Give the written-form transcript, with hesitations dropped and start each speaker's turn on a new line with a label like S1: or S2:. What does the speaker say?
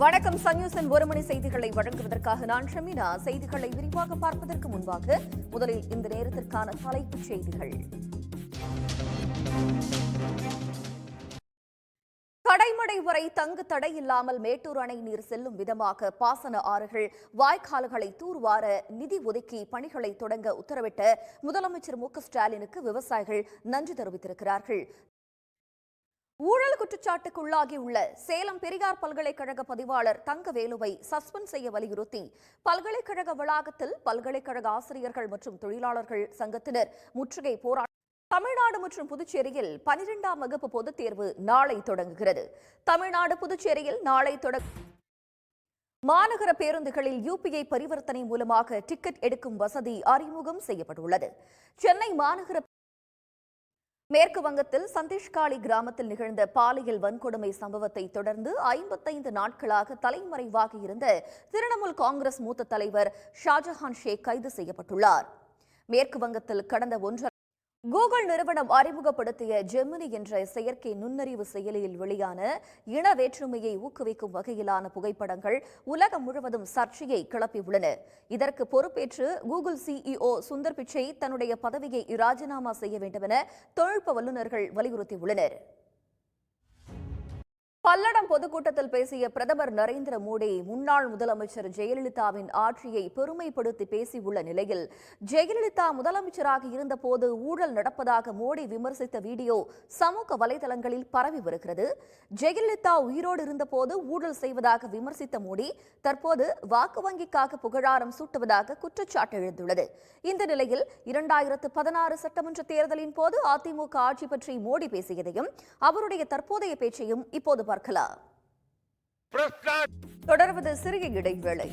S1: வணக்கம். சன் நியூஸின் ஒரு மணி செய்திகளை வழங்குவதற்காக நான் ஷமீனா. செய்திகளை விரிவாக பார்ப்பதற்கு முன்பாக முதலில் இந்த நேரத்திற்கான தலைப்புச் செய்திகள். கடைமடை வரை தங்கு தடை இல்லாமல் மேட்டூர் அணை நீர் செல்லும் விதமாக பாசன ஆறுகள், வாய்க்கால்களை தூர்வார நிதி ஒதுக்கி பணிகளை தொடங்க உத்தரவிட்ட முதலமைச்சர் மு.க.ஸ்டாலினுக்கு விவசாயிகள் நன்றி தெரிவித்திருக்கிறார்கள். ஊழல் குற்றச்சாட்டுக்குள்ளாகியுள்ள சேலம் பெரியார் பல்கலைக்கழக பதிவாளர் தங்கவேலுவை சஸ்பெண்ட் செய்ய வலியுறுத்தி பல்கலைக்கழக வளாகத்தில் பல்கலைக்கழக ஆசிரியர்கள் மற்றும் தொழிலாளர்கள் சங்கத்தினர் முற்றுகை போராட்டம். தமிழ்நாடு மற்றும் புதுச்சேரியில் 12ஆம் வகுப்பு பொதுத் தேர்வு நாளை தொடங்குகிறது. தமிழ்நாடு புதுச்சேரியில் நாளை மாநகர பேருந்துகளில் யுபிஐ பரிவர்த்தனை மூலமாக டிக்கெட் எடுக்கும் வசதி அறிமுகம் செய்யப்பட்டுள்ளது. சென்னை மாநகர மேற்கு வங்கத்தில் சந்தேஷ்காலி கிராமத்தில் நிகழ்ந்த பாலியல் வன்கொடுமை சம்பவத்தை தொடர்ந்து 55 நாட்களாக தலைமறைவாக இருந்த திரிணாமுல் காங்கிரஸ் மூத்த தலைவர் ஷாஜஹான் ஷேக் கைது செய்யப்பட்டுள்ளார். மேற்கு வங்கத்தில் கடந்த கூகுள் நிறுவனம் அறிமுகப்படுத்திய ஜெமினி என்ற செயற்கை நுண்ணறிவு செயலியில் வெளியான இன வேற்றுமையை ஊக்குவிக்கும் வகையிலான புகைப்படங்கள் உலகம் முழுவதும் சர்ச்சையை கிளப்பியுள்ளன. இதற்கு பொறுப்பேற்று கூகுள் சிஇஓ சுந்தர் பிச்சை தன்னுடைய பதவியை ராஜினாமா செய்ய வேண்டும் என தொழில்நுட்ப வல்லுநர்கள் வலியுறுத்தியுள்ளனர். பல்லடம் பொதுக்கூட்டத்தில் பேசிய பிரதமர் நரேந்திர மோடி முன்னாள் முதலமைச்சர் ஜெயலலிதாவின் ஆட்சியை பெருமைப்படுத்தி பேசியுள்ள நிலையில், ஜெயலலிதா முதலமைச்சராக இருந்தபோது ஊழல் நடப்பதாக மோடி விமர்சித்த வீடியோ சமூக வலைதளங்களில் பரவி வருகிறது. ஜெயலலிதா உயிரோடு இருந்தபோது ஊழல் செய்வதாக விமர்சித்த மோடி தற்போது வாக்கு வங்கிக்காக புகழாரம் சூட்டுவதாக குற்றச்சாட்டு எழுந்துள்ளது. இந்த நிலையில் 2016 சட்டமன்ற தேர்தலின் போது அதிமுக ஆட்சி பற்றி மோடி பேசியதையும் அவருடைய தற்போதைய பேச்சையும் இப்போது பார்க்கலாம். தொடர்வது சிறிய இடைவேளை.